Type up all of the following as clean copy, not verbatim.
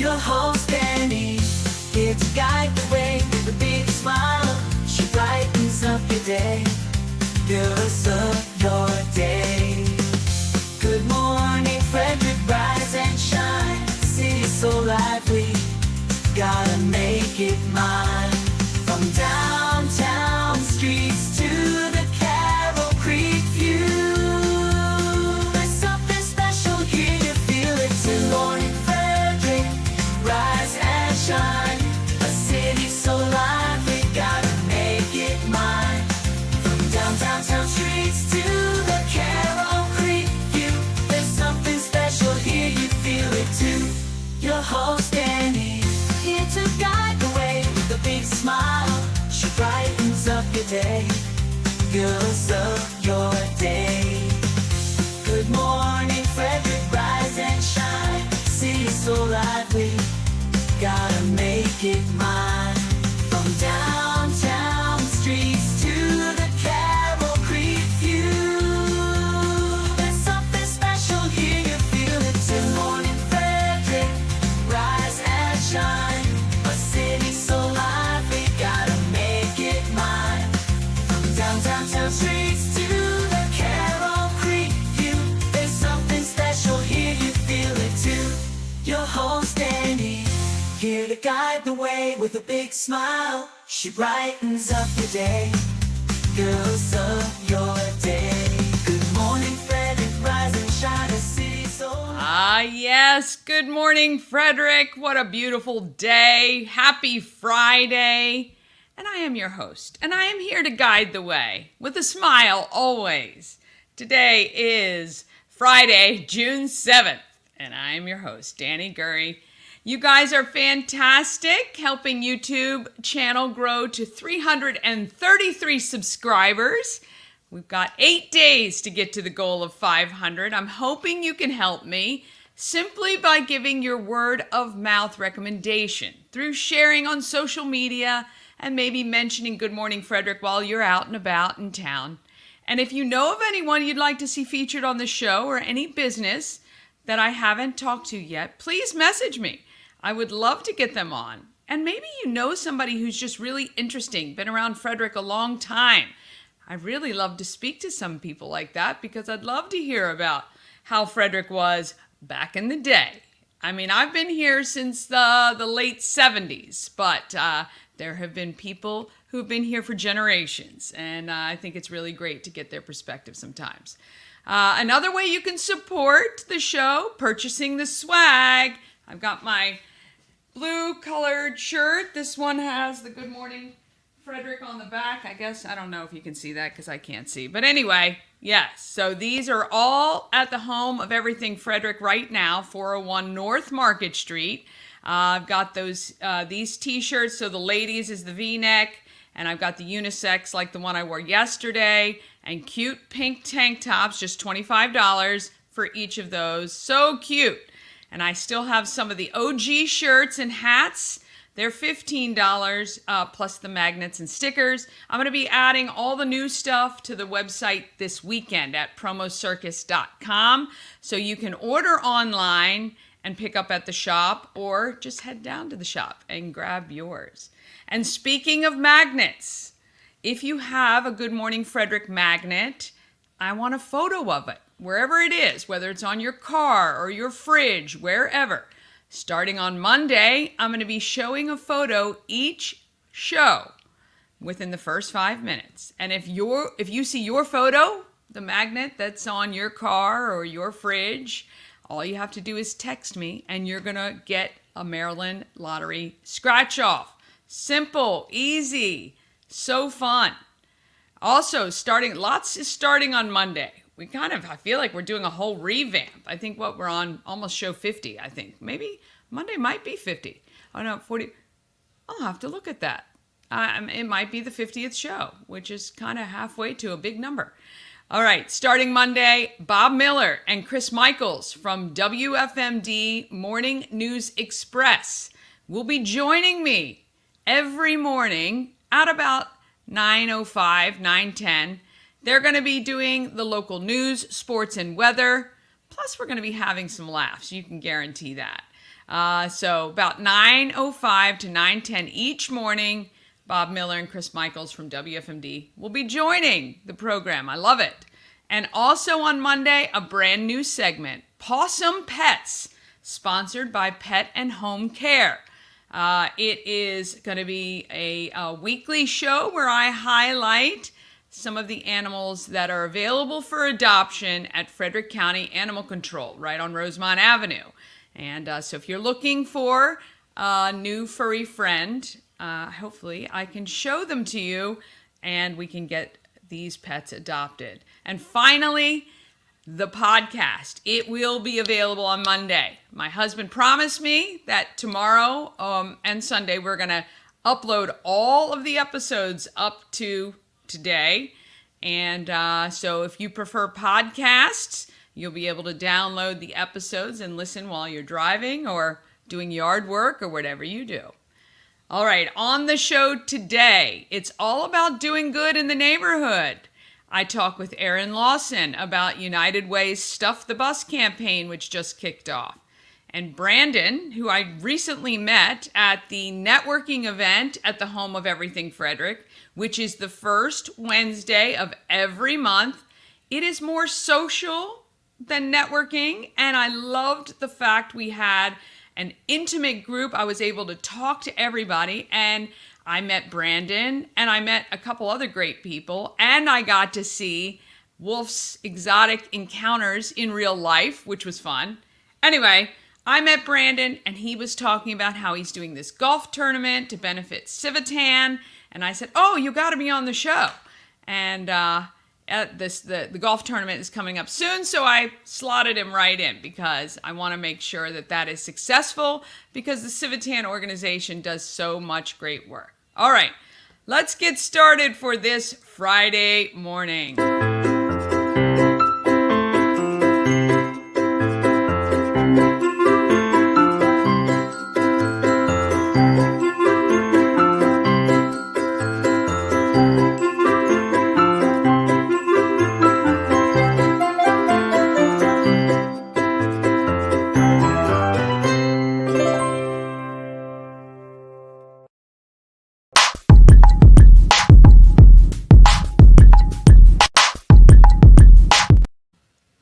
Your host Dani, here to guide the way with a big smile. She brightens up your day, fills up your day. Good morning, Frederick, rise and shine. City so lively, gotta make it mine. From downtown streets to the Carroll Creek view, there's something special here, you feel it too. Good morning, Frederick, rise and shine. A city so lively, gotta make it mine. From downtown streets to the Carroll Creek view, there's something special here, you feel it too. Your host Dani, here to guide the way with a big smile. She brightens up your day, fills up your day. Good morning, Frederick, rise and shine. City so lively, gotta make it mine. From downtown streets to the Carroll Creek view, there's something special here, you feel it too. Good morning, Frederick, rise and shine. A city so lively, gotta make it mine. From downtown streets to the Carroll Creek view, there's something special here, you feel it too. Your host Dani, here to guide the way with a big smile. She brightens up your day, fills up your day. Good morning, Frederick, rise and shine. A city so Yes. Good morning, Frederick. What a beautiful day. Happy Friday. And I am your host, and I am here to guide the way with a smile always. Today is Friday, June 7th, and I am your host, Dani Gurry. You guys are fantastic, helping YouTube channel grow to 333 subscribers. We've got 8 days to get to the goal of 500. I'm hoping you can help me simply by giving your word of mouth recommendation through sharing on social media and maybe mentioning Good Morning Frederick while you're out and about in town. And if you know of anyone you'd like to see featured on the show or any business that I haven't talked to yet, please message me. I would love to get them on. And maybe you know somebody who's just really interesting, been around Frederick a long time. I really love to speak to some people like that because I'd love to hear about how Frederick was back in the day. I mean, I've been here since the late 70s, but there have been people who've been here for generations, and I think it's really great to get their perspective sometimes. Another way you can support the show, purchasing the swag. I've got my blue colored shirt. This one has the Good Morning Frederick on the back. I guess, I don't know if you can see that because I can't see. But anyway, yes. So these are all at the home of Everything Frederick right now, 401 North Market Street. I've got these t-shirts. So the ladies is the V-neck, and I've got the unisex like the one I wore yesterday, and cute pink tank tops, just $25 for each of those. So cute. And I still have some of the OG shirts and hats. They're $15 plus the magnets and stickers. I'm going to be adding all the new stuff to the website this weekend at promocircus.com. So you can order online and pick up at the shop, or just head down to the shop and grab yours. And speaking of magnets, if you have a Good Morning Frederick magnet, I want a photo of it, wherever it is, whether it's on your car or your fridge, wherever. Starting on Monday, I'm going to be showing a photo each show within the first 5 minutes. And if you see your photo, the magnet that's on your car or your fridge, all you have to do is text me and you're going to get a Maryland Lottery scratch off. Simple, easy, so fun. Also, lots is starting on Monday. I feel like we're doing a whole revamp. I think we're on almost show 50, I think. Maybe Monday might be 50. Oh no, 40. I'll have to look at that. It might be the 50th show, which is kind of halfway to a big number. All right, starting Monday, Bob Miller and Chris Michaels from WFMD Morning News Express will be joining me every morning at about 9:05, 9:10. They're going to be doing the local news, sports, and weather. Plus, we're going to be having some laughs. You can guarantee that. So about 9:05 to 9:10 each morning, Bob Miller and Chris Michaels from WFMD will be joining the program. I love it. And also on Monday, a brand new segment, Possum Pets, sponsored by Pet and Home Care. It is going to be a weekly show where I highlight some of the animals that are available for adoption at Frederick County Animal Control, right on Rosemont Avenue. And so if you're looking for a new furry friend, hopefully I can show them to you and we can get these pets adopted. And finally, the podcast. It will be available on Monday. My husband promised me that tomorrow and Sunday we're going to upload all of the episodes up to today. And so if you prefer podcasts, you'll be able to download the episodes and listen while you're driving or doing yard work or whatever you do. All right, on the show today, it's all about doing good in the neighborhood. I talk with Aaron Lawson about United Way's Stuff the Bus campaign, which just kicked off. And Brandon, who I recently met at the networking event at the home of Everything Frederick, which is the first Wednesday of every month. It is more social than networking, and I loved the fact we had an intimate group. I was able to talk to everybody, and I met Brandon, and I met a couple other great people, and I got to see Wolf's exotic encounters in real life, which was fun. Anyway, I met Brandon, and he was talking about how he's doing this golf tournament to benefit Civitan, and I said, oh, you got to be on the show. And the golf tournament is coming up soon, so I slotted him right in because I want to make sure that is successful because the Civitan organization does so much great work. All right, let's get started for this Friday morning.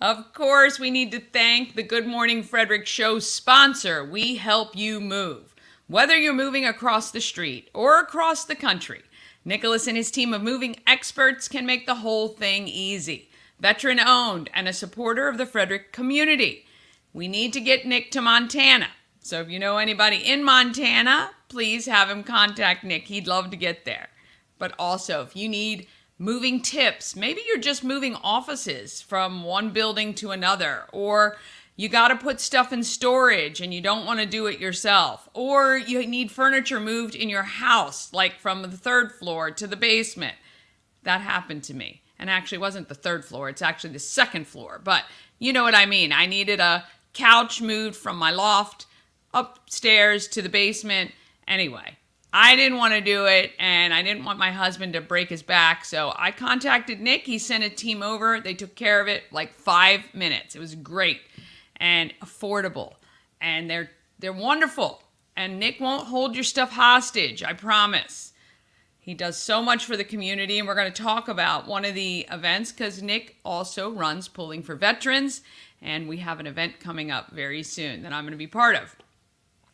Of course, we need to thank the Good Morning Frederick show sponsor, We Help You Move. Whether you're moving across the street or across the country, Nicholas and his team of moving experts can make the whole thing easy. Veteran owned and a supporter of the Frederick community. We need to get Nick to Montana. So if you know anybody in Montana, please have him contact Nick. He'd love to get there. But also, if you need moving tips, maybe you're just moving offices from one building to another, or you got to put stuff in storage and you don't want to do it yourself, or you need furniture moved in your house, like from the third floor to the basement. That happened to me. And actually it wasn't the third floor, it's actually the second floor, but you know what I mean. I needed a couch moved from my loft upstairs to the basement. Anyway, I didn't want to do it, and I didn't want my husband to break his back, so I contacted Nick. He sent a team over. They took care of it like 5 minutes. It was great and affordable, and they're wonderful. And Nick won't hold your stuff hostage, I promise. He does so much for the community, and we're going to talk about one of the events because Nick also runs Pulling for Veterans, and we have an event coming up very soon that I'm going to be part of.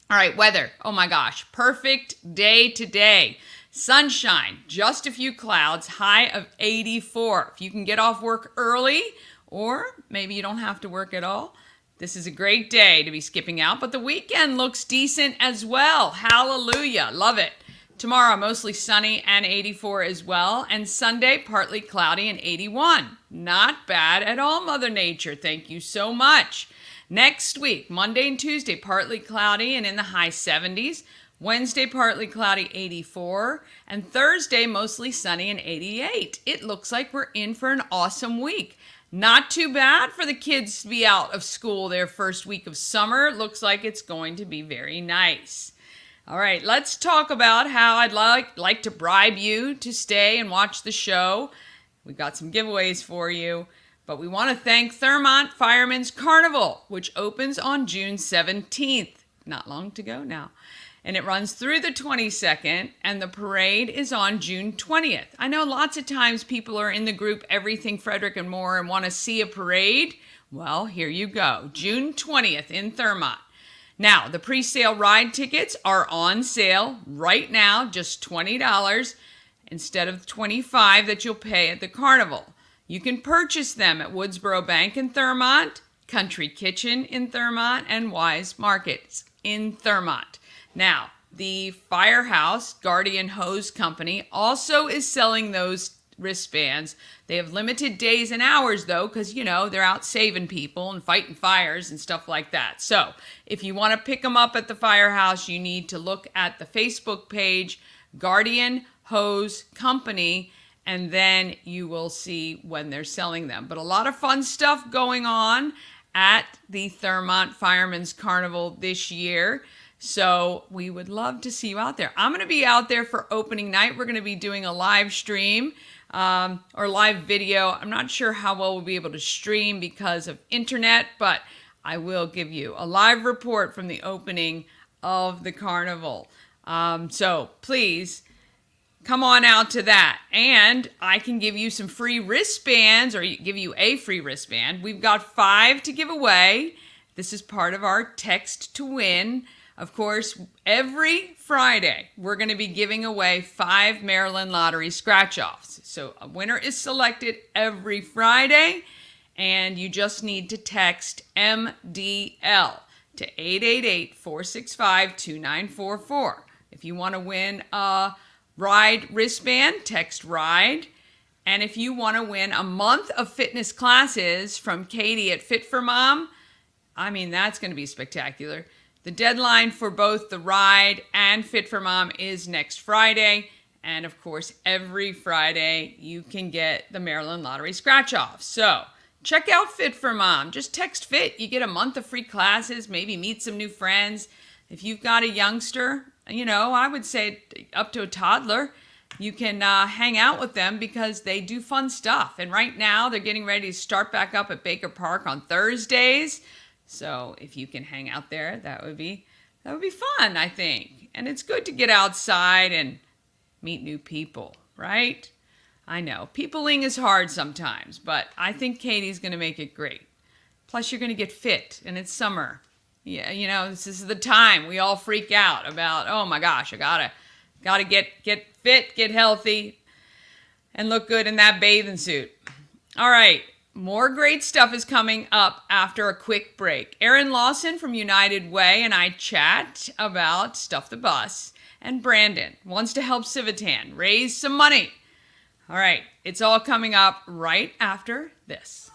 All right, weather. Oh my gosh, perfect day today. Sunshine, just a few clouds, high of 84. If you can get off work early, or maybe you don't have to work at all, this is a great day to be skipping out, but the weekend looks decent as well. Hallelujah, love it. Tomorrow, mostly sunny and 84 as well, and Sunday, partly cloudy and 81. Not bad at all, Mother Nature. Thank you so much. Next week, Monday and Tuesday, partly cloudy and in the high 70s. Wednesday, partly cloudy, 84. And Thursday, mostly sunny and 88. It looks like we're in for an awesome week. Not too bad for the kids to be out of school their first week of summer. Looks like it's going to be very nice. All right, let's talk about how I'd like to bribe you to stay and watch the show. We've got some giveaways for you. But we want to thank Thurmont Fireman's Carnival, which opens on June 17th. not long to go now. And it runs through the 22nd, and the parade is on June 20th. I know lots of times people are in the group Everything Frederick and More and want to see a parade. Well, here you go, June 20th in Thurmont. Now, the pre-sale ride tickets are on sale right now, just $20 instead of $25 that you'll pay at the Carnival. You can purchase them at Woodsboro Bank in Thurmont, Country Kitchen in Thurmont, and Wise Markets in Thurmont. Now, the Firehouse Guardian Hose Company also is selling those wristbands. They have limited days and hours, though, because, they're out saving people and fighting fires and stuff like that. So if you want to pick them up at the Firehouse, you need to look at the Facebook page, Guardian Hose Company, and then you will see when they're selling them. But a lot of fun stuff going on at the Thurmont Fireman's Carnival this year. So we would love to see you out there. I'm going to be out there for opening night. We're going to be doing a live stream or live video. I'm not sure how well we'll be able to stream because of internet, but I will give you a live report from the opening of the carnival. So please come on out to that. And I can give you some free wristbands, or give you a free wristband. We've got 5 to give away. This is part of our text to win. Of course, every Friday, we're going to be giving away 5 Maryland Lottery scratch-offs. So a winner is selected every Friday, and you just need to text MDL to 888-465-2944. If you want to win a RIDE wristband, text RIDE. And if you want to win a month of fitness classes from Katie at Fit for Mom, that's going to be spectacular. The deadline for both the RIDE and Fit for Mom is next Friday. And of course, every Friday you can get the Maryland Lottery scratch-off. So check out Fit for Mom. Just text FIT. You get a month of free classes, maybe meet some new friends. If you've got a youngster, I would say up to a toddler, you can hang out with them because they do fun stuff. And right now they're getting ready to start back up at Baker Park on Thursdays. So if you can hang out there, that would be fun, I think. And it's good to get outside and meet new people, right? I know, peopling is hard sometimes, but I think Katie's going to make it great. Plus, you're going to get fit, and it's summer. Yeah, this is the time we all freak out about, oh my gosh, I gotta get fit, get healthy, and look good in that bathing suit. All right. More great stuff is coming up after a quick break. Aaron Lawson from United Way and I chat about Stuff the Bus. And Brandon wants to help Civitan raise some money. All right, it's all coming up right after this.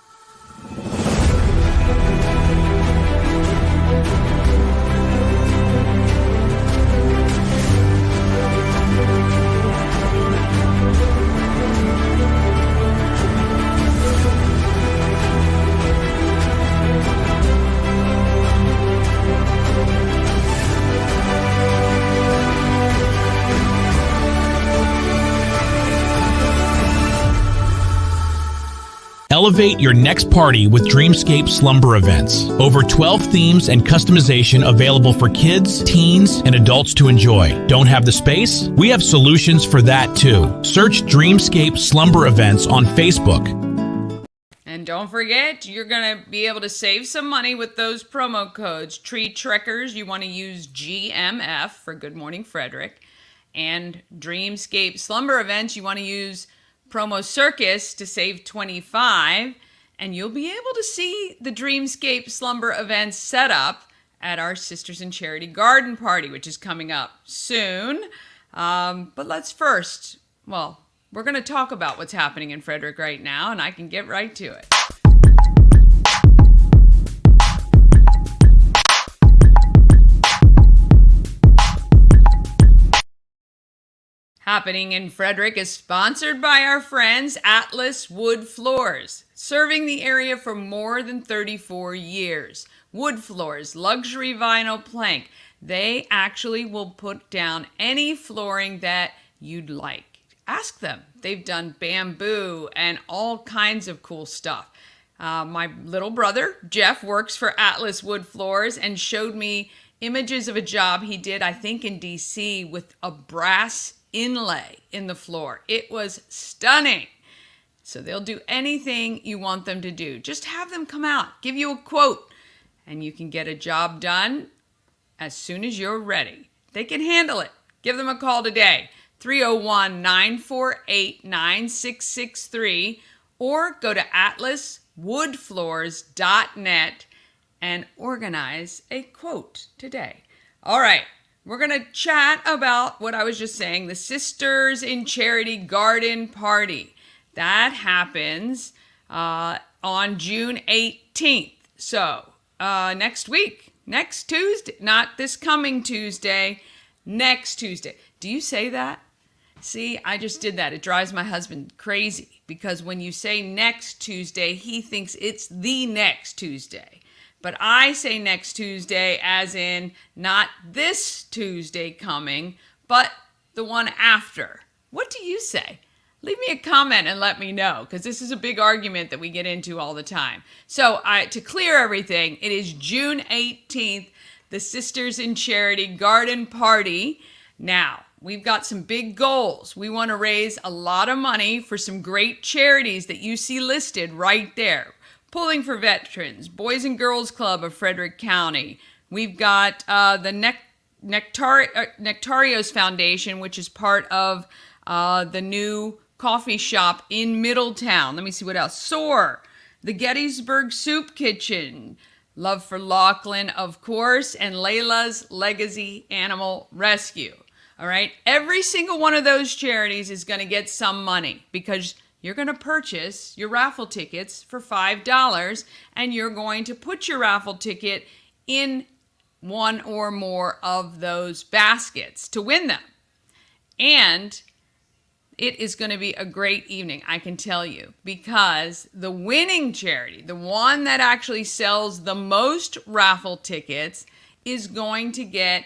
Elevate your next party with Dreamscape Slumber Events. Over 12 themes and customization available for kids, teens, and adults to enjoy. Don't have the space? We have solutions for that too. Search Dreamscape Slumber Events on Facebook. And don't forget, you're going to be able to save some money with those promo codes. Tree Trekkers, you want to use GMF for Good Morning Frederick. And Dreamscape Slumber Events, you want to use promo Circus to save 25, and you'll be able to see the Dreamscape Slumber events set up at our Sisters in Charity Garden Party, which is coming up soon. But let's first, we're going to talk about what's happening in Frederick right now, and I can get right to it. Happening in Frederick is sponsored by our friends Atlas Wood Floors, serving the area for more than 34 years. Wood Floors, luxury vinyl plank. They actually will put down any flooring that you'd like. Ask them. They've done bamboo and all kinds of cool stuff. My little brother, Jeff, works for Atlas Wood Floors and showed me images of a job he did, I think in DC, with a brass inlay in the floor. It was stunning. So they'll do anything you want them to do. Just have them come out, give you a quote, and you can get a job done as soon as you're ready. They can handle it. Give them a call today, 301-948-9663, or go to atlaswoodfloors.net and organize a quote today. All right, we're going to chat about what I was just saying, the Sisters in Charity Garden Party. That happens on June 18th. So next week, next Tuesday, not this coming Tuesday, next Tuesday. Do you say that? See, I just did that. It drives my husband crazy because when you say next Tuesday, he thinks it's the next Tuesday. But I say next Tuesday as in not this Tuesday coming, but the one after. What do you say? Leave me a comment and let me know, because this is a big argument that we get into all the time. So to clear everything, it is June 18th, the Sisters in Charity Garden Party. Now, we've got some big goals. We want to raise a lot of money for some great charities that you see listed right there. Pulling for Veterans, Boys and Girls Club of Frederick County. We've got the Nectarios Foundation, which is part of the new coffee shop in Middletown. Let me see what else. SOAR, the Gettysburg Soup Kitchen, Love for Lachlan, of course, and Layla's Legacy Animal Rescue. All right, every single one of those charities is going to get some money because you're going to purchase your raffle tickets for $5 and you're going to put your raffle ticket in one or more of those baskets to win them. And it is going to be a great evening, I can tell you, because the winning charity, the one that actually sells the most raffle tickets, is going to get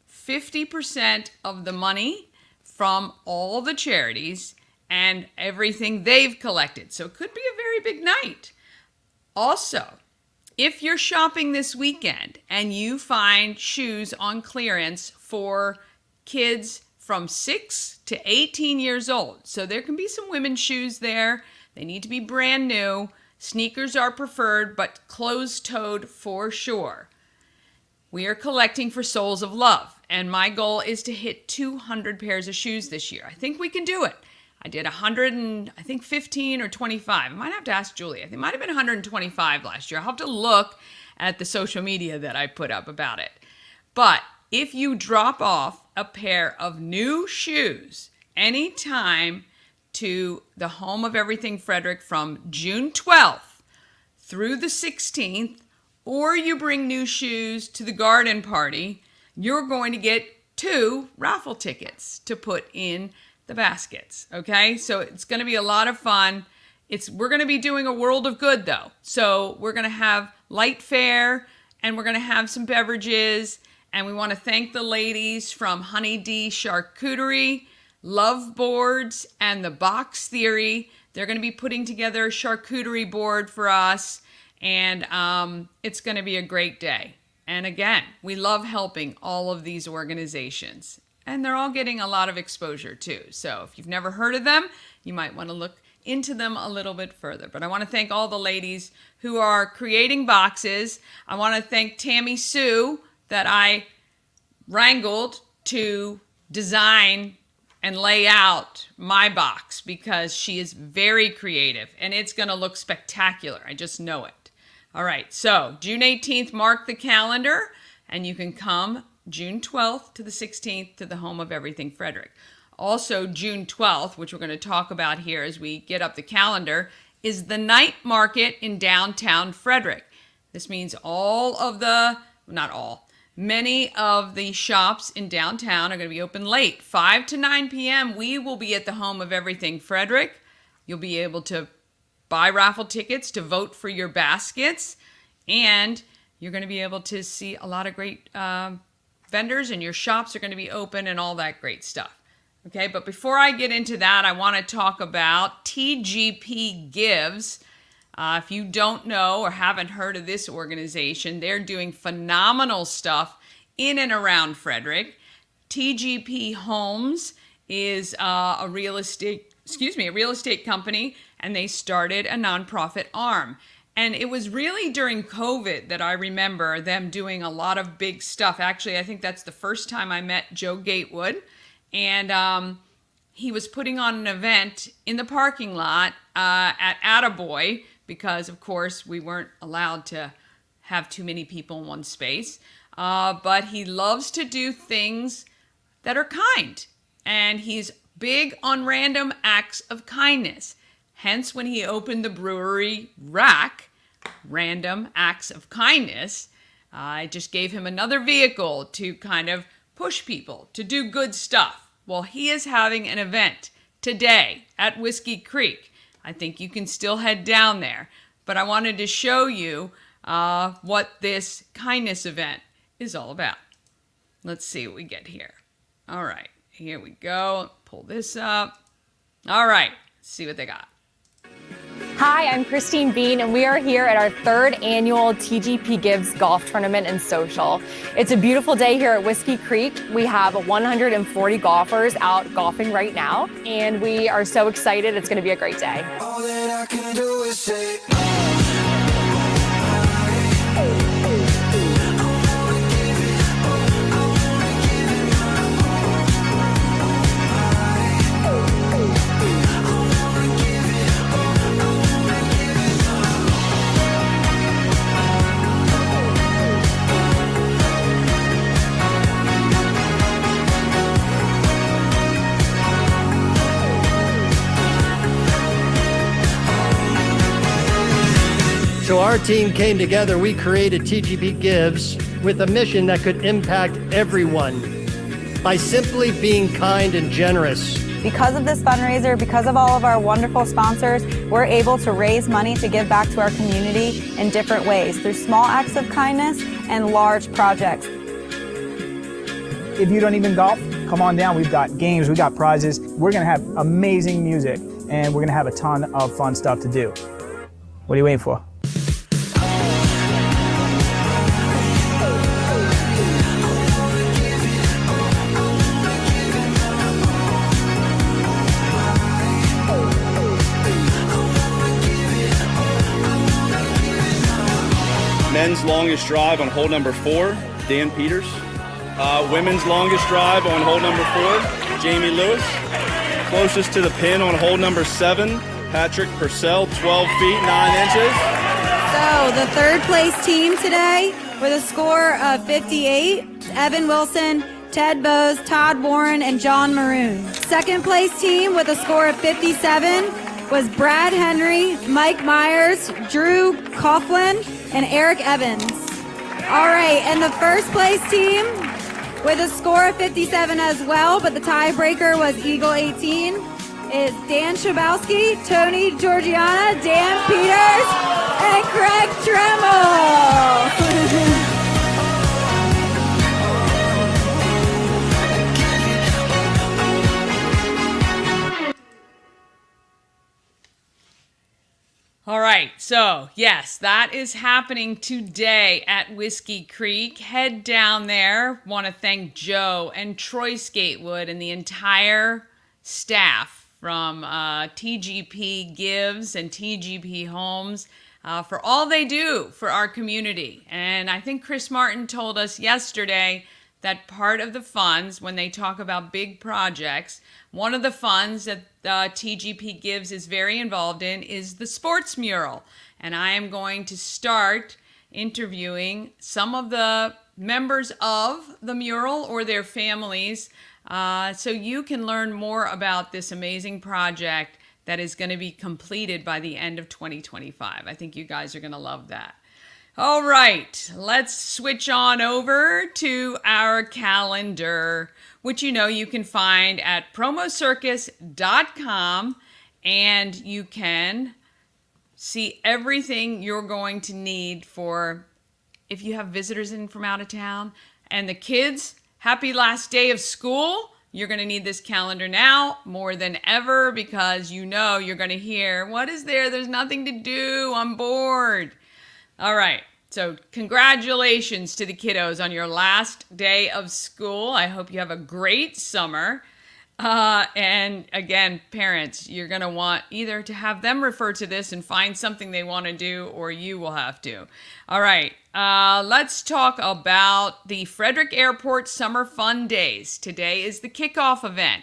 50% of the money from all the charities and everything they've collected. So it could be a very big night. Also, if you're shopping this weekend and you find shoes on clearance for kids from 6 to 18 years old, so there can be some women's shoes there. They need to be brand new. Sneakers are preferred, but closed-toed for sure. We are collecting for Souls of Love, and my goal is to hit 200 pairs of shoes this year. I think we can do it. I did 15 or 25. I might have to ask Julie. I think it might have been 125 last year. I'll have to look at the social media that I put up about it. But if you drop off a pair of new shoes anytime to the Home of Everything Frederick from June 12th through the 16th, or you bring new shoes to the garden party, you're going to get 2 raffle tickets to put in the baskets. Okay, so it's going to be a lot of fun. We're going to be doing a world of good though. So we're going to have light fare and we're going to have some beverages. And we want to thank the ladies from Honey D Charcuterie, Love Boards, and the Box Theory. They're going to be putting together a charcuterie board for us. And it's going to be a great day. And again, we love helping all of these organizations. And they're all getting a lot of exposure too. So if you've never heard of them, you might want to look into them a little bit further. But I want to thank all the ladies who are creating boxes. I want to thank Tammy Sue that I wrangled to design and lay out my box because she is very creative and it's going to look spectacular. I just know it. All right, so June 18th, mark the calendar, and you can come June 12th to the 16th to the Home of Everything Frederick. Also, June 12th, which we're going to talk about here as we get up the calendar, is the night market in downtown Frederick. This means many of the shops in downtown are going to be open late, 5 to 9 p.m. We will be at the Home of Everything Frederick. You'll be able to buy raffle tickets to vote for your baskets, and you're going to be able to see a lot of great vendors, and your shops are going to be open and all that great stuff. Okay, but before I get into that, I want to talk about TGP Gives. If you don't know or haven't heard of this organization, they're doing phenomenal stuff in and around Frederick. TGP Homes is a real estate company, and they started a nonprofit arm. And it was really during COVID that I remember them doing a lot of big stuff. Actually, I think that's the first time I met Joe Gatewood. And he was putting on an event in the parking lot at Attaboy because, of course, we weren't allowed to have too many people in one space. But he loves to do things that are kind. And he's big on random acts of kindness. Hence, when he opened the brewery Rack, Random Acts of Kindness, I just gave him another vehicle to kind of push people to do good stuff. Well, he is having an event today at Whiskey Creek. I think you can still head down there. But I wanted to show you what this kindness event is all about. Let's see what we get here. All right, here we go. Pull this up. All right, let's see what they got. Hi, I'm Christine Bean, and we are here at our third annual TGP Gives Golf Tournament and Social. It's a beautiful day here at Whiskey Creek. We have 140 golfers out golfing right now, and we are so excited. It's going to be a great day. All that I can do is say, So our team came together, we created TGP Gives with a mission that could impact everyone by simply being kind and generous. Because of this fundraiser, because of all of our wonderful sponsors, we're able to raise money to give back to our community in different ways, through small acts of kindness and large projects. If you don't even golf, come on down. We've got games, we've got prizes. We're gonna have amazing music, and we're gonna have a ton of fun stuff to do. What are you waiting for? Men's longest drive on hole number 4, Dan Peters. Women's longest drive on hole number 4, Jamie Lewis. Closest to the pin on hole number 7, Patrick Purcell, 12 feet, 9 inches. So the third place team today with a score of 58, Evan Wilson, Ted Bose, Todd Warren, and John Maroon. Second place team with a score of 57 was Brad Henry, Mike Myers, Drew Coughlin, and Eric Evans. All right, and the first place team with a score of 57 as well, but the tiebreaker was Eagle 18, is Dan Schabowski, Tony Georgiana, Dan Peters, and Craig Tremmel. All right, so yes, that is happening today at Whiskey Creek. Head down there. Want to thank Joe and Troy Skatewood and the entire staff from TGP Gives and TGP Homes for all they do for our community. And I think Chris Martin told us yesterday that part of the funds, when they talk about big projects, one of the funds that TGP Gives is very involved in is the sports mural. And I am going to start interviewing some of the members of the mural or their families so you can learn more about this amazing project that is going to be completed by the end of 2025. I think you guys are going to love that. All right, let's switch on over to our calendar, which you can find at promocircus.com, and you can see everything you're going to need for if you have visitors in from out of town. And the kids, happy last day of school. You're going to need this calendar now more than ever because you're going to hear, what is there? There's nothing to do. I'm bored. All right. So congratulations to the kiddos on your last day of school. I hope you have a great summer. And again, parents, you're going to want either to have them refer to this and find something they want to do, or you will have to. All right, let's talk about the Frederick Airport Summer Fun Days. Today is the kickoff event.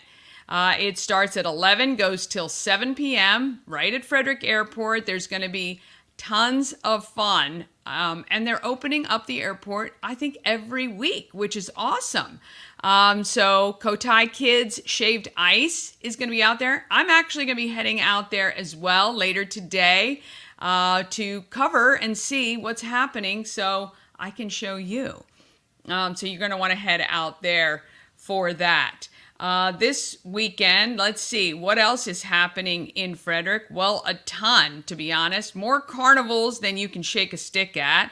It starts at 11, goes till 7 p.m. right at Frederick Airport. There's going to be tons of fun. And they're opening up the airport, I think, every week, which is awesome. So Cotai Kids Shaved Ice is going to be out there. I'm actually going to be heading out there as well later today to cover and see what's happening so I can show you. So you're going to want to head out there for that. This weekend, let's see, what else is happening in Frederick? Well, a ton, to be honest. More carnivals than you can shake a stick at.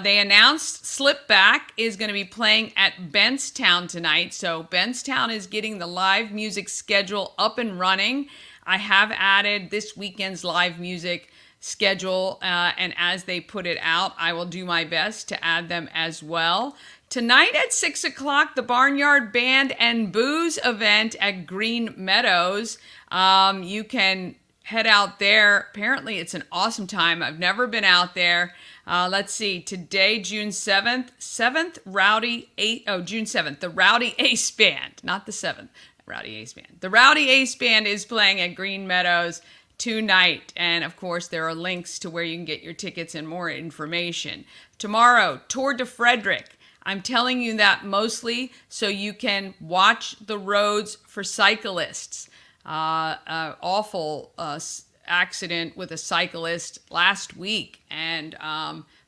They announced Slipback is going to be playing at Bentstown tonight. So Bentstown is getting the live music schedule up and running. I have added this weekend's live music schedule, and as they put it out, I will do my best to add them as well. Tonight at 6 o'clock, the Barnyard Band and Booze event at Green Meadows. You can head out there. Apparently, it's an awesome time. I've never been out there. Let's see. Today, June 7th, June 7th, the Rowdy Ace Band, not the 7th, Rowdy Ace Band. The Rowdy Ace Band is playing at Green Meadows tonight. And of course, there are links to where you can get your tickets and more information. Tomorrow, Tour de Frederick. I'm telling you that mostly so you can watch the roads for cyclists. Awful accident with a cyclist last week. And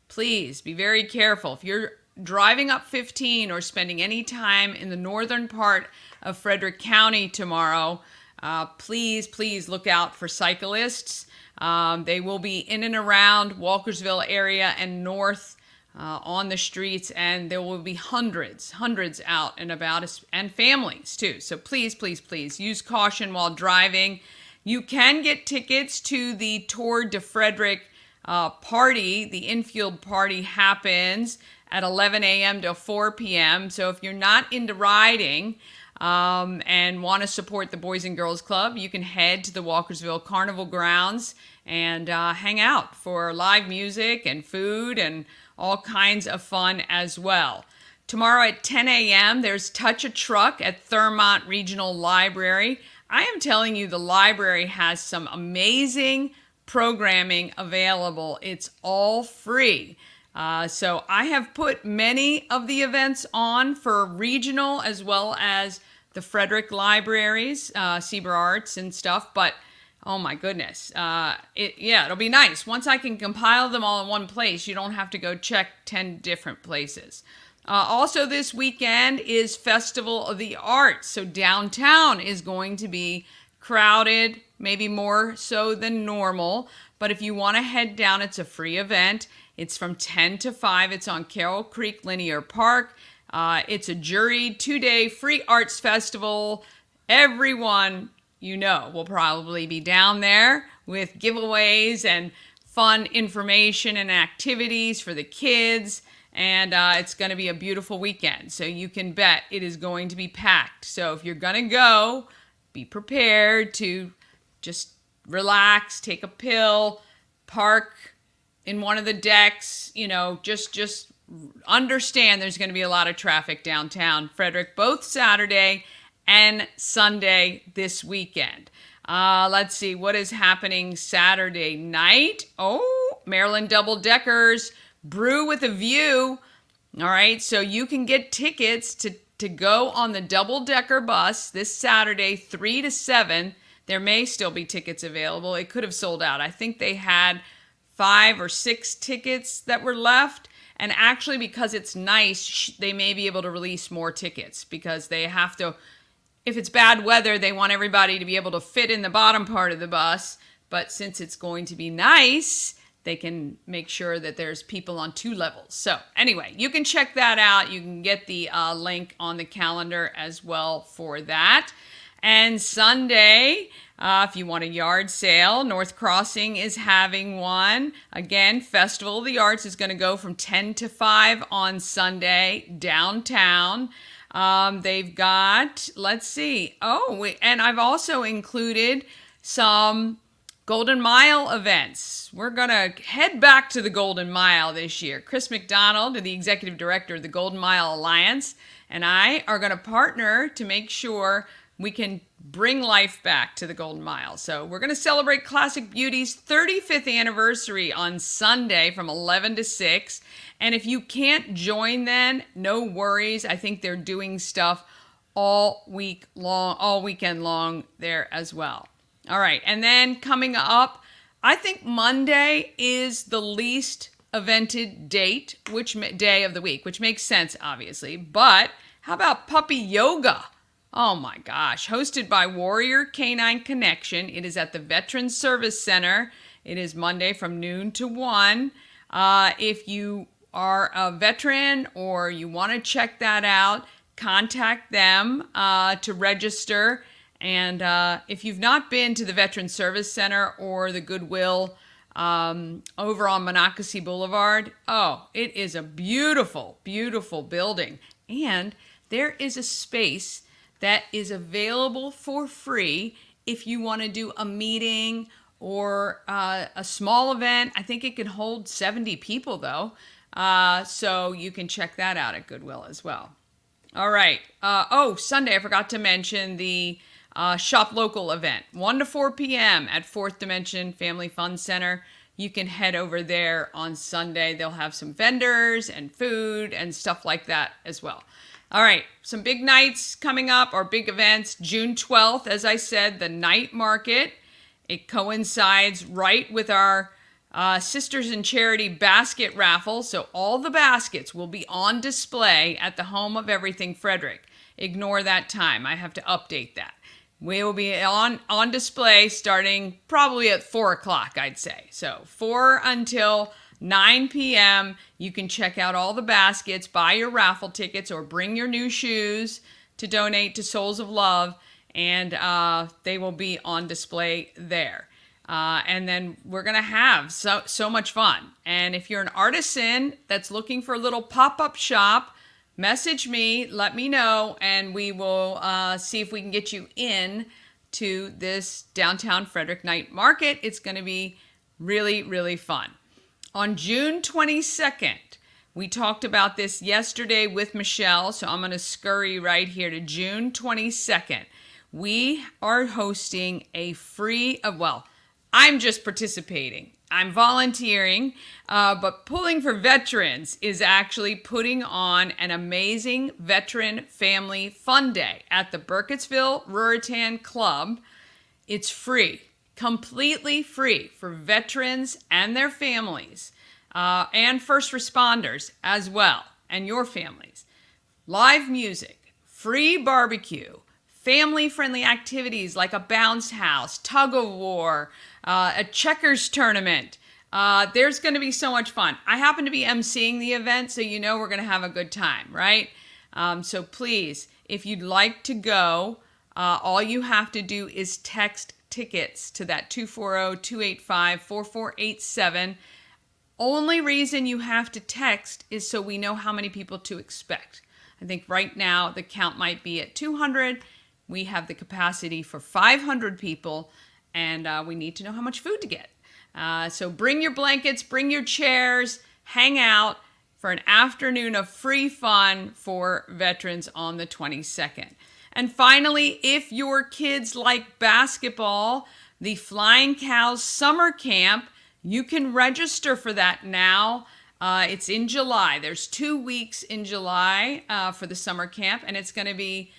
please be very careful. If you're driving up 15 or spending any time in the northern part of Frederick County tomorrow, please look out for cyclists. They will be in and around Walkersville area and north on the streets, and there will be hundreds out and about, and families too. So please use caution while driving. You can get tickets to the Tour de Frederick party. The infield party happens at 11 a.m. to 4 p.m. So if you're not into riding and want to support the Boys and Girls Club, you can head to the Walkersville Carnival grounds and hang out for live music and food and all kinds of fun as well. Tomorrow at 10 a.m., there's Touch a Truck at Thurmont Regional Library. I am telling you, the library has some amazing programming available. It's all free. So I have put many of the events on for regional as well as the Frederick libraries, Seaber Arts and stuff, but oh my goodness. It'll be nice. Once I can compile them all in one place, you don't have to go check 10 different places. Also this weekend is Festival of the Arts. So downtown is going to be crowded, maybe more so than normal. But if you want to head down, it's a free event. It's from 10 to 5. It's on Carroll Creek Linear Park. It's a juried 2-day free arts festival. Everyone you know will probably be down there with giveaways and fun information and activities for the kids. And it's going to be a beautiful weekend. So you can bet it is going to be packed. So if you're going to go, be prepared to just relax, take a pill, park in one of the decks, just understand there's going to be a lot of traffic downtown Frederick, both Saturday and Sunday this weekend. Let's see what is happening Saturday night. Oh, Maryland Double Deckers, Brew with a View. All right, so you can get tickets to go on the double decker bus this Saturday, 3 to 7. There may still be tickets available. It could have sold out. I think they had 5 or 6 tickets that were left. And actually, because it's nice, they may be able to release more tickets because they have to. If it's bad weather, they want everybody to be able to fit in the bottom part of the bus. But since it's going to be nice, they can make sure that there's people on 2 levels. So anyway, you can check that out. You can get the link on the calendar as well for that. And Sunday, if you want a yard sale, North Crossing is having one. Again, Festival of the Arts is going to go from 10 to 5 on Sunday downtown. They've got, let's see. And I've also included some Golden Mile events. We're going to head back to the Golden Mile this year. Chris McDonald, the executive director of the Golden Mile Alliance, and I are going to partner to make sure we can bring life back to the Golden Mile. So we're going to celebrate Classic Beauty's 35th anniversary on Sunday from 11 to 6. And if you can't join then, no worries. I think they're doing stuff all weekend long there as well. All right, and then coming up, I think Monday is the least evented day of the week, which makes sense, obviously. But how about puppy yoga? Oh my gosh, hosted by Warrior Canine Connection. It is at the Veterans Service Center. It is Monday from noon to 1. If you are a veteran or you want to check that out, contact them to register. And if you've not been to the Veterans Service Center or the Goodwill over on Monocacy Boulevard, it is a beautiful, beautiful building. And there is a space that is available for free if you want to do a meeting or a small event. I think it can hold 70 people though. So you can check that out at Goodwill as well. All right. Sunday, I forgot to mention the Shop Local event, 1 to 4 p.m. at 4th Dimension Family Fun Center. You can head over there on Sunday. They'll have some vendors and food and stuff like that as well. All right, some big nights coming up, or big events. June 12th, as I said, the night market. It coincides right with our Sisters in Charity basket raffle. So all the baskets will be on display at the Home of Everything Frederick. Ignore that time. I have to update that. We will be on display starting probably at 4 o'clock, I'd say. So 4 until 9 p.m. You can check out all the baskets, buy your raffle tickets, or bring your new shoes to donate to Souls of Love, and they will be on display there. And then we're going to have so much fun. And if you're an artisan that's looking for a little pop-up shop, message me, let me know, and we will see if we can get you in to this downtown Frederick night market. It's going to be really, really fun. On June 22nd, we talked about this yesterday with Michelle, so I'm going to scurry right here to June 22nd. We are hosting a free, I'm just participating. I'm volunteering, but Pulling for Veterans is actually putting on an amazing veteran family fun day at the Burkittsville Ruritan Club. It's free, completely free for veterans and their families, and first responders as well, and your families. Live music, free barbecue, family-friendly activities like a bounce house, tug of war, a checkers tournament. There's going to be so much fun. I happen to be emceeing the event, so you know we're going to have a good time, right? So please, if you'd like to go, all you have to do is text tickets to that 240-285-4487. Only reason you have to text is so we know how many people to expect. I think right now the count might be at 200. We have the capacity for 500 people, and we need to know how much food to get. So bring your blankets, bring your chairs, hang out for an afternoon of free fun for veterans on the 22nd. And finally, if your kids like basketball, the Flying Cows Summer Camp, you can register for that now. It's in July. There's 2 weeks in July for the summer camp, and it's going to be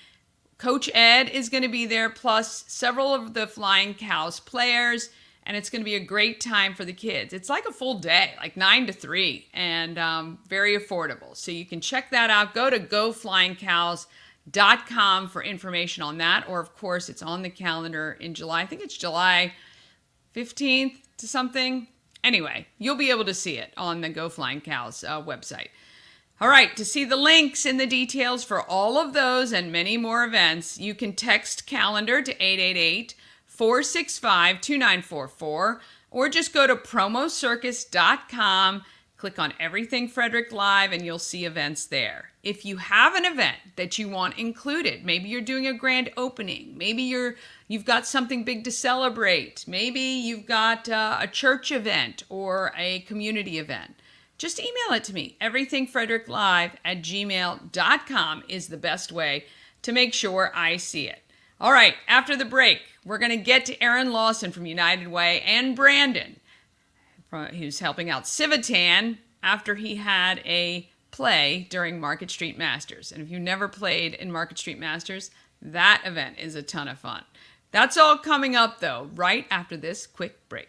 Coach Ed is going to be there, plus several of the Flying Cows players, and it's going to be a great time for the kids. It's like a full day, like 9 to 3, and very affordable. So you can check that out. Go to goflyingcows.com for information on that, or of course it's on the calendar in July. I think it's July 15th to something. Anyway, you'll be able to see it on the Go Flying Cows website. All right, to see the links and the details for all of those and many more events, you can text calendar to 888-465-2944 or just go to promocircus.com, click on Everything Frederick Live, and you'll see events there. If you have an event that you want included, maybe you're doing a grand opening, maybe you've got something big to celebrate, maybe you've got a church event or a community event, just email it to me. everythingfredericklive@gmail.com is the best way to make sure I see it. All right, after the break, we're going to get to Aaron Lawson from United Way and Brandon, who's helping out Civitan after he had a play during Market Street Masters. And if you've never played in Market Street Masters, that event is a ton of fun. That's all coming up, though, right after this quick break.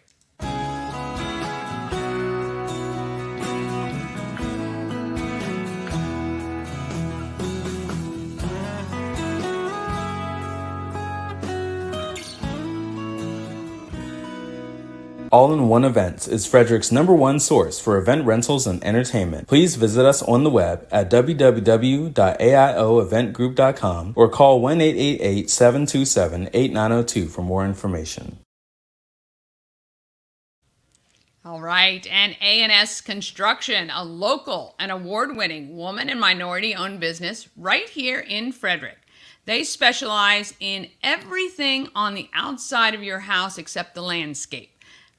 All-in-One Events is Frederick's #1 source for event rentals and entertainment. Please visit us on the web at www.aioeventgroup.com or call 1-888-727-8902 for more information. All right, and A&S Construction, a local and award-winning woman and minority-owned business right here in Frederick. They specialize in everything on the outside of your house except the landscape,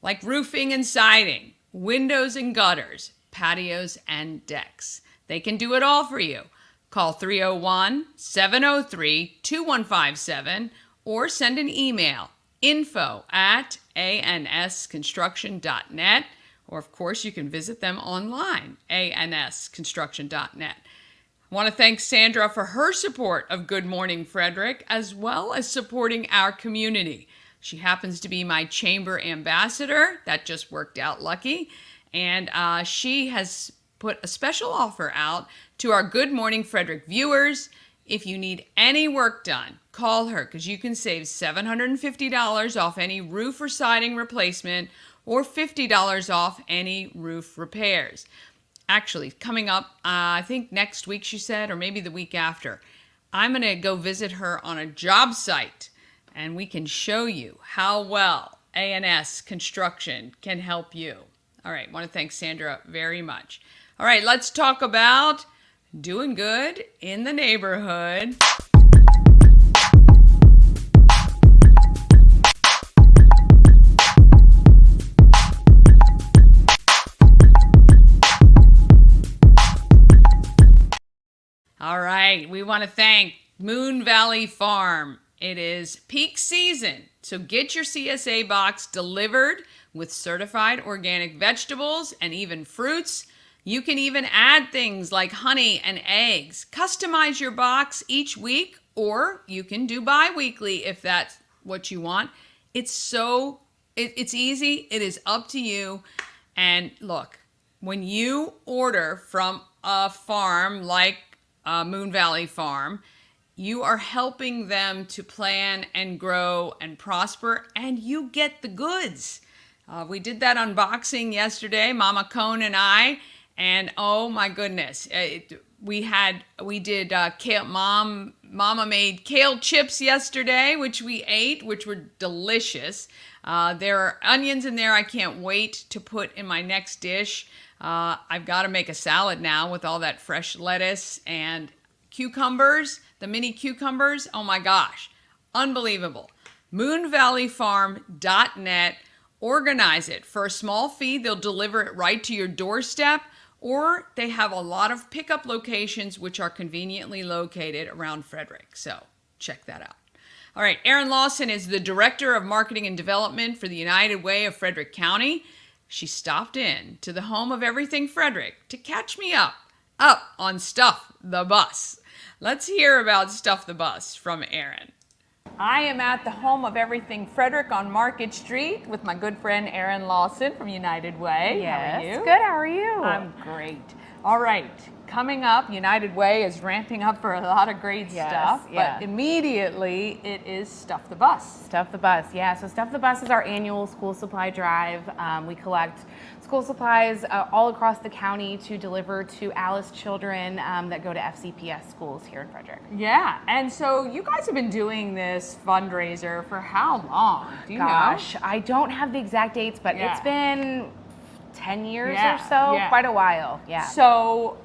like roofing and siding, windows and gutters, patios and decks. They can do it all for you. Call 301-703-2157 or send an email, info@ansconstruction.net, or of course you can visit them online, ansconstruction.net. I want to thank Sandra for her support of Good Morning Frederick, as well as supporting our community. She happens to be my chamber ambassador. That just worked out lucky. And she has put a special offer out to our Good Morning Frederick viewers. If you need any work done, call her because you can save $750 off any roof or siding replacement or $50 off any roof repairs. Actually, coming up, I think next week she said, or maybe the week after, I'm going to go visit her on a job site. And we can show you how well A&S Construction can help you. All right, I want to thank Sandra very much. All right, let's talk about doing good in the neighborhood. All right, we want to thank Moon Valley Farm. It is peak season, so get your CSA box delivered with certified organic vegetables and even fruits. You can even add things like honey and eggs. Customize your box each week, or you can do bi-weekly if that's what you want. It's easy. It is up to you. And look, when you order from a farm like Moon Valley Farm, you are helping them to plan and grow and prosper, and you get the goods. We did that unboxing yesterday, Mama Cone and I, and oh my goodness, we did kale. Mama made kale chips yesterday, which we ate, which were delicious. There are onions in there I can't wait to put in my next dish. I've got to make a salad now with all that fresh lettuce and cucumbers. The mini cucumbers, oh my gosh, unbelievable. moonvalleyfarm.net, organize it. For a small fee, they'll deliver it right to your doorstep, or they have a lot of pickup locations which are conveniently located around Frederick. So check that out. All right, Erin Lawson is the Director of Marketing and Development for the United Way of Frederick County. She stopped in to the home of Everything Frederick to catch me up on Stuff the Bus. Let's hear about Stuff the Bus from Erin. I am at the home of Everything Frederick on Market Street with my good friend Erin Lawson from United Way. Yes. How are you? Good, how are you? I'm great. All right. Coming up, United Way is ramping up for a lot of great stuff, yeah. but immediately it is Stuff the Bus. Stuff the Bus, yeah. So Stuff the Bus is our annual school supply drive. We collect school supplies all across the county to deliver to Alice children that go to FCPS schools here in Frederick. Yeah, and so you guys have been doing this fundraiser for how long? Do you Gosh, know? I don't have the exact dates, but Yeah. it's been 10 years Yeah, or so, yeah. quite a while, yeah. So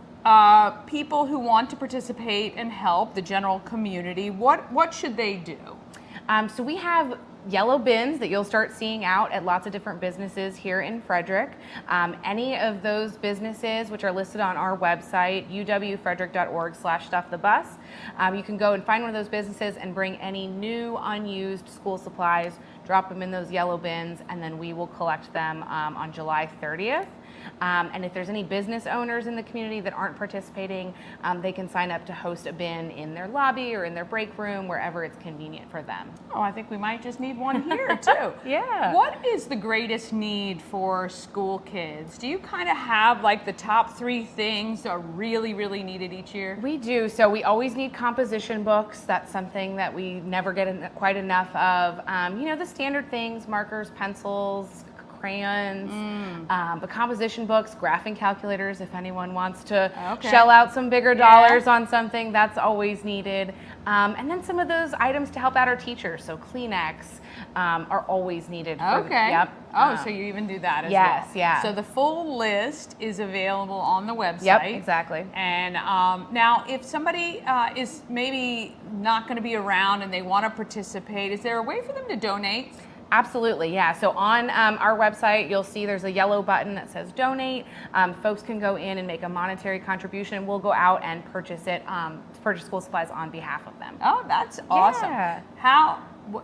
people who want to participate and help the general community, what should they do? So we have yellow bins that you'll start seeing out at lots of different businesses here in Frederick. Any of those businesses, which are listed on our website, uwfrederick.org/stuffthebus, you can go and find one of those businesses and bring any new unused school supplies, drop them in those yellow bins, and then we will collect them on July 30th. And if there's any business owners in the community that aren't participating, they can sign up to host a bin in their lobby or in their break room, wherever it's convenient for them. Oh, I think we might just need one here too. Yeah. What is the greatest need for school kids? Do you kind of have like the top 3 things that are really, really needed each year? We do. So we always need composition books. That's something that we never get quite enough of. The standard things, markers, pencils, crayons, but composition books, graphing calculators, if anyone wants to shell out some bigger dollars on something, that's always needed. And then some of those items to help out our teachers, so Kleenex are always needed. Yep. So you even do that as well. Yes, yeah. So the full list is available on the website. Yep, exactly. And now if somebody is maybe not going to be around and they want to participate, is there a way for them to donate? Absolutely, yeah. So on our website, you'll see there's a yellow button that says donate. Folks can go in and make a monetary contribution. We'll go out and purchase school supplies on behalf of them. Oh, that's awesome. Yeah.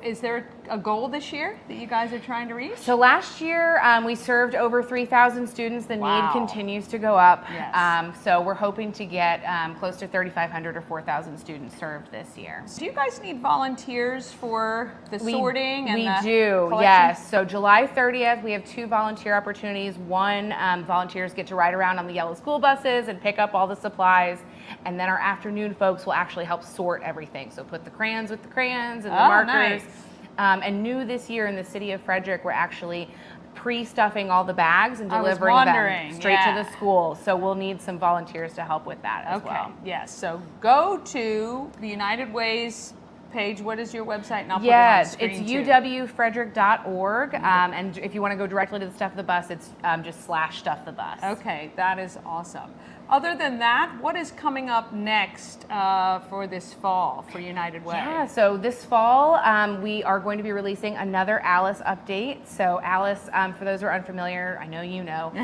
Is there a goal this year that you guys are trying to reach? So last year, we served over 3,000 students. The need continues to go up. Yes. So we're hoping to get close to 3,500 or 4,000 students served this year. Do you guys need volunteers for the sorting and we the do, collection? yes. So July 30th, we have 2 volunteer opportunities. One, volunteers get to ride around on the yellow school buses and pick up all the supplies. And then our afternoon folks will actually help sort everything. So put the crayons with the crayons and the markers. Nice. And new this year in the city of Frederick, we're actually pre-stuffing all the bags and delivering them straight to the school. So we'll need some volunteers to help with that as well. Yes. So go to the United Way's page. What is your website? And I'll put it on the screen it's too. uwfrederick.org. And if you want to go directly to the Stuff the Bus, it's just /Stuff the Bus. Okay, that is awesome. Other than that, what is coming up next for this fall for United Way? Yeah, so this fall we are going to be releasing another ALICE update. So ALICE, for those who are unfamiliar, I know you know,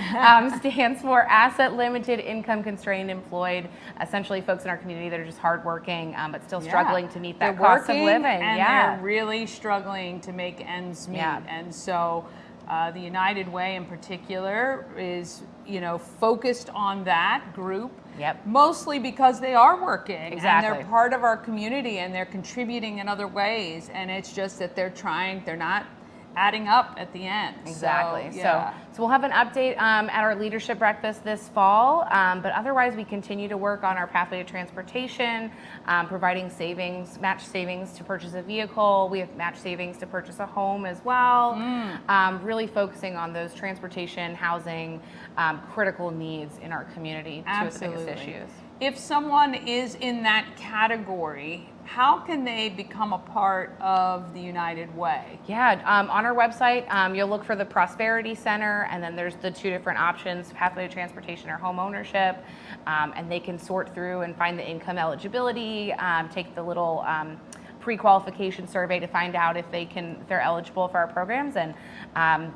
stands for Asset Limited Income Constrained Employed. Essentially folks in our community that are just hardworking but still struggling to meet that cost of living. And they're really struggling to make ends meet. And so the United Way in particular is, focused on that group. Mostly because they are working and they're part of our community and they're contributing in other ways. And it's just that they're not adding up at the end. Exactly. So we'll have an update at our leadership breakfast this fall, but otherwise we continue to work on our pathway to transportation, providing match savings to purchase a vehicle. We have match savings to purchase a home as well. Really focusing on those transportation, housing, critical needs in our community. Absolutely. Two of the biggest issues. If someone is in that category, how can they become a part of the United Way? Yeah, on our website, you'll look for the Prosperity Center, and then there's the 2 different options, pathway to transportation or home ownership, and they can sort through and find the income eligibility, take the little pre-qualification survey to find out if they're eligible for our programs, and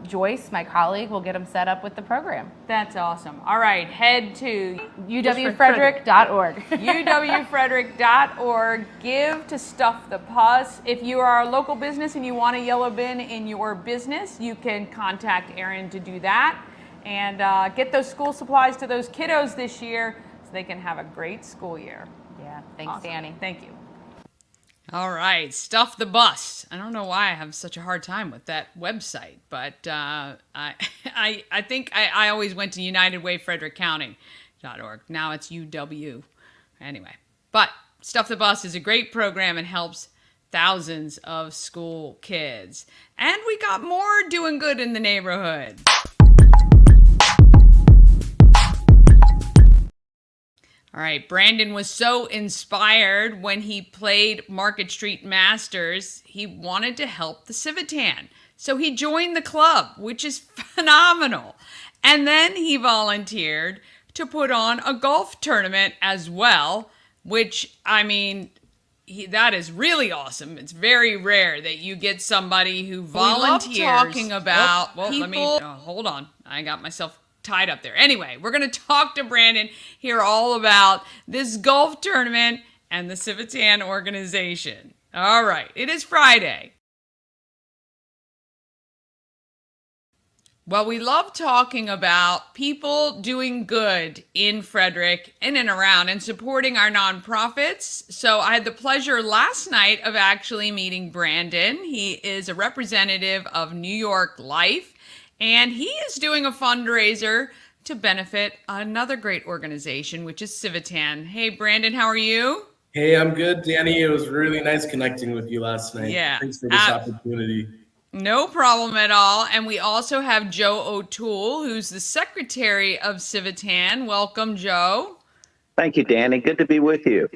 Joyce, my colleague, will get them set up with the program. That's awesome. All right, head to uwfrederick.org. uwfrederick.org. Give to Stuff the Bus. If you are a local business and you want a yellow bin in your business, you can contact Erin to do that and get those school supplies to those kiddos this year so they can have a great school year. Yeah, thanks, Awesome. Dani. Thank you. All right, Stuff the Bus. I don't know why I have such a hard time with that website, but I think I always went to United Way Frederick County stuffthebus.org. Now it's UW. Anyway, but Stuff the Bus is a great program and helps thousands of school kids. And we got more doing good in the neighborhood. All right, Brandon was so inspired when he played Market Street Masters, he wanted to help the Civitan. So he joined the club, which is phenomenal. And then he volunteered to put on a golf tournament as well, which, I mean, that is really awesome. It's very rare that you get somebody who volunteers. We love talking about people. Hold on. I got myself tied up there. Anyway, we're going to talk to Brandon here all about this golf tournament and the Civitan organization. All right, it is Friday. Well, we love talking about people doing good in Frederick, in and around, and supporting our nonprofits. So I had the pleasure last night of actually meeting Brandon. He is a representative of New York Life, and he is doing a fundraiser to benefit another great organization, which is Civitan. Hey, Brandon, how are you? Hey, I'm good, Dani. It was really nice connecting with you last night. Yeah. Thanks for this opportunity. No problem at all. And we also have Joe O'Toole, who's the secretary of Civitan. Welcome, Joe. Thank you, Dani. Good to be with you.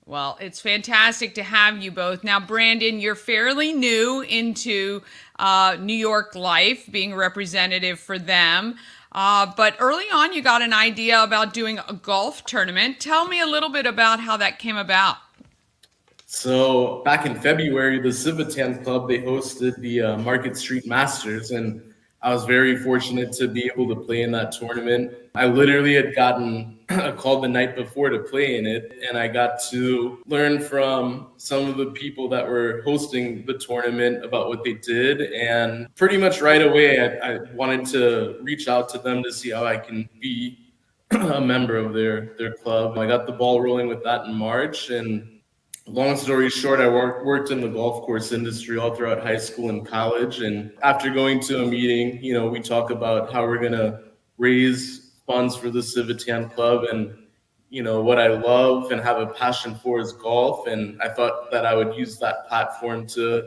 Well, it's fantastic to have you both. Now, Brandon, you're fairly new into New York Life, being a representative for them. But early on, you got an idea about doing a golf tournament. Tell me a little bit about how that came about. So back in February, the Civitan Club, they hosted the Market Street Masters, and I was very fortunate to be able to play in that tournament. I literally had gotten a call the night before to play in it, and I got to learn from some of the people that were hosting the tournament about what they did. And pretty much right away, I wanted to reach out to them to see how I can be a member of their club. I got the ball rolling with that in March, and long story short, I worked in the golf course industry all throughout high school and college. And after going to a meeting, we talk about how we're going to raise funds for the Civitan Club. And, what I love and have a passion for is golf. And I thought that I would use that platform to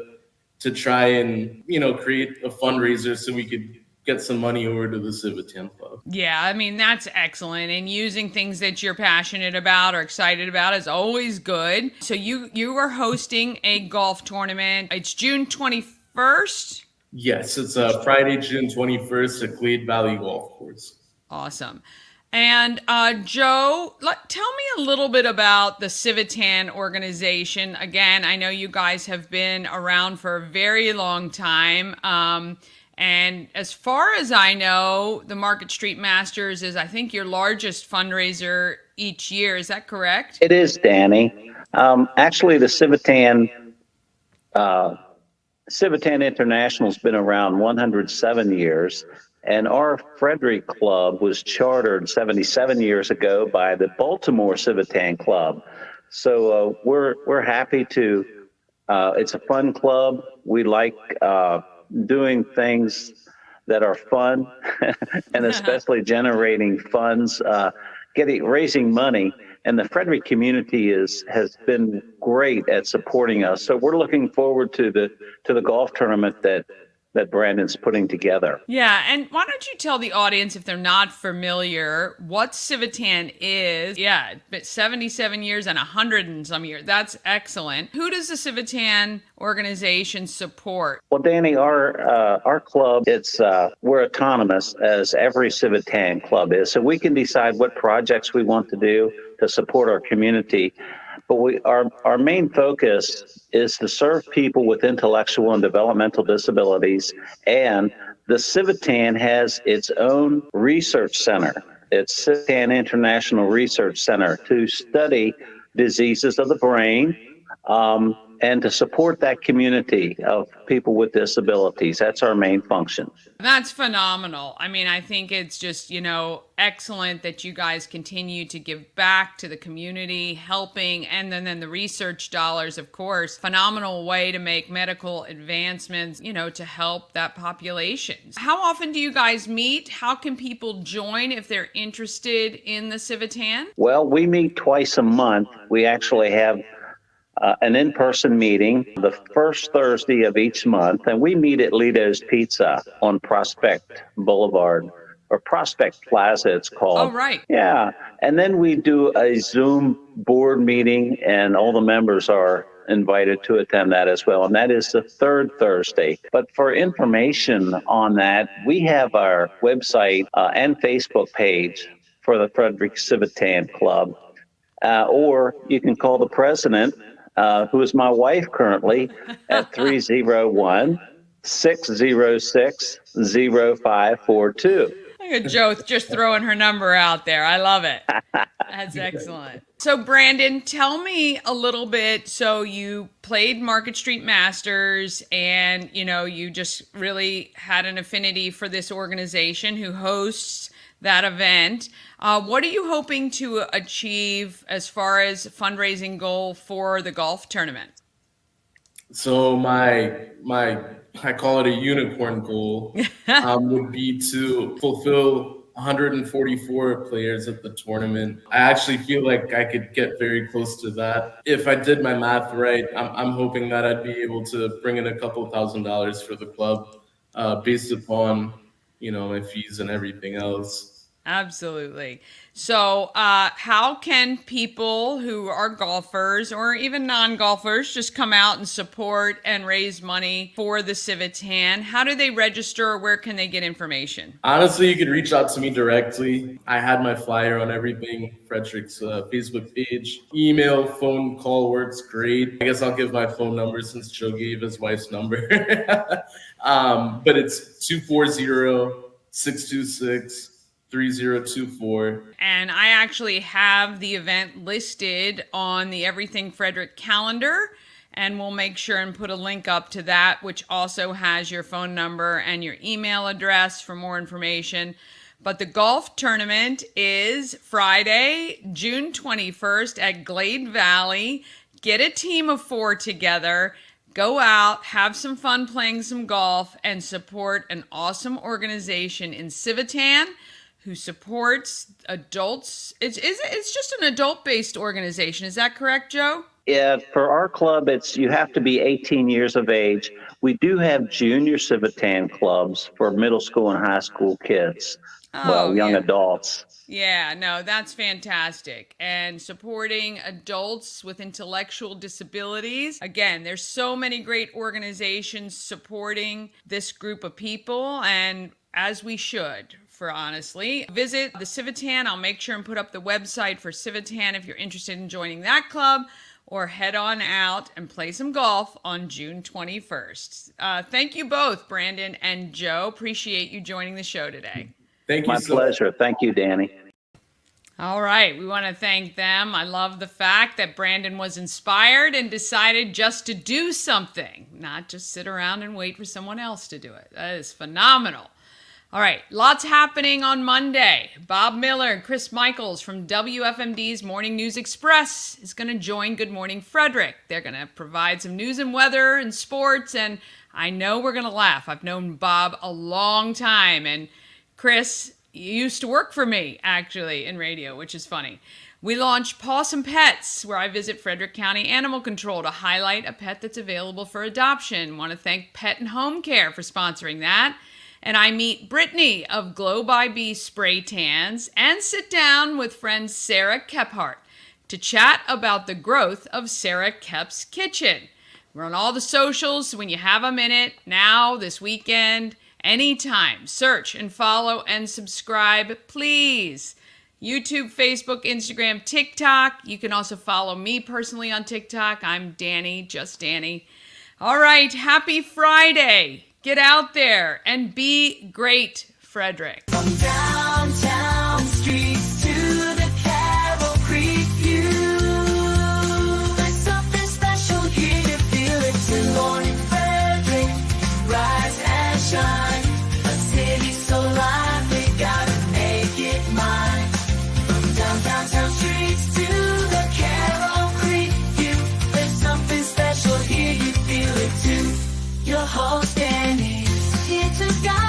try and, create a fundraiser so we could get some money over to the Civitan Club. Yeah, I mean, that's excellent. And using things that you're passionate about or excited about is always good. So you are hosting a golf tournament. It's June 21st? Yes, it's Friday, June 21st at Glade Valley Golf Course. Awesome. And Joe, tell me a little bit about the Civitan organization. Again, I know you guys have been around for a very long time. And as far as I know, the Market Street Masters is, I think, your largest fundraiser each year. Is that correct? It is, Dani. Actually, the Civitan International has been around 107 years, and our Frederick Club was chartered 77 years ago by the Baltimore Civitan Club. So we're happy to. It's a fun club. We like doing things that are fun and especially generating funds, raising money. And the Frederick community has been great at supporting us. So we're looking forward to the golf tournament that Brandon's putting together. Yeah, and why don't you tell the audience, if they're not familiar, what Civitan is? Yeah, but 77 years and 100 and some years. That's excellent. Who does the Civitan organization support? Well, Dani, our club, we're autonomous, as every Civitan club is. So we can decide what projects we want to do to support our community. But our main focus is to serve people with intellectual and developmental disabilities. And the Civitan has its own research center. It's Civitan International Research Center to study diseases of the brain, and to support that community of people with disabilities. That's our main function. That's phenomenal. I mean, I think it's just, excellent that you guys continue to give back to the community, helping, and then the research dollars, of course. Phenomenal way to make medical advancements, to help that population. How often do you guys meet? How can people join if they're interested in the Civitan? Well, we meet twice a month. We actually have an in-person meeting the first Thursday of each month, and we meet at Lito's Pizza on Prospect Boulevard, or Prospect Plaza, it's called. Oh, right. Yeah, and then we do a Zoom board meeting, and all the members are invited to attend that as well, and that is the third Thursday. But for information on that, we have our website and Facebook page for the Frederick Civitan Club, or you can call the president, who is my wife currently, at 301-606-0542. Look at Joe just throwing her number out there. I love it. That's excellent. So, Brandon, tell me a little bit. So you played Market Street Masters, and, you just really had an affinity for this organization who hosts that event. What are you hoping to achieve as far as fundraising goal for the golf tournament? So I call it a unicorn goal, would be to fulfill 144 players at the tournament. I actually feel like I could get very close to that. If I did my math right, I'm hoping that I'd be able to bring in a couple $1,000s for the club, based upon, my fees and everything else. Absolutely. So how can people who are golfers or even non-golfers just come out and support and raise money for the Civitan? How do they register? Where can they get information? Honestly, you could reach out to me directly. I had my flyer on everything, Frederick's Facebook page. Email, phone call works great. I guess I'll give my phone number since Joe gave his wife's number. But it's 240-626 3024. And I actually have the event listed on the Everything Frederick calendar, and we'll make sure and put a link up to that, which also has your phone number and your email address for more information. But the golf tournament is Friday, June 21st at Glade Valley. Get a team of 4 together. Go out, have some fun playing some golf, and support an awesome organization in Civitan who supports adults. It's just an adult-based organization. Is that correct, Joe? Yeah, for our club, you have to be 18 years of age. We do have junior Civitan clubs for middle school and high school kids, young adults. Yeah, no, that's fantastic. And supporting adults with intellectual disabilities. Again, there's so many great organizations supporting this group of people, and as we should. Honestly, visit the Civitan. I'll make sure and put up the website for Civitan if you're interested in joining that club, or head on out and play some golf on June 21st. Thank you both, Brandon and Joe. Appreciate you joining the show today. Thank you. My pleasure. Thank you, Dani. All right. We want to thank them. I love the fact that Brandon was inspired and decided just to do something, not just sit around and wait for someone else to do it. That is phenomenal. All right, lots happening on Monday. Bob Miller and Chris Michaels from WFMD's Morning News Express is going to join Good Morning Frederick. They're going to provide some news and weather and sports, and I know we're going to laugh. I've known Bob a long time, and Chris used to work for me, actually, in radio, which is funny. We launched Pawsome Pets, where I visit Frederick County Animal Control to highlight a pet that's available for adoption. Want to thank Pet and Home Care for sponsoring that. And I meet Brittany of Glow by Bee Spray Tans and sit down with friend Sarah Kephart to chat about the growth of Sarah Kep's Kitchen. We're on all the socials, so when you have a minute, now, this weekend, anytime, search and follow and subscribe, please. YouTube, Facebook, Instagram, TikTok. You can also follow me personally on TikTok. I'm Dani, just Dani. All right, happy Friday. Get out there and be great, Frederick. From downtown streets to the Carroll Creek view, there's something special Your host Dani, here to guide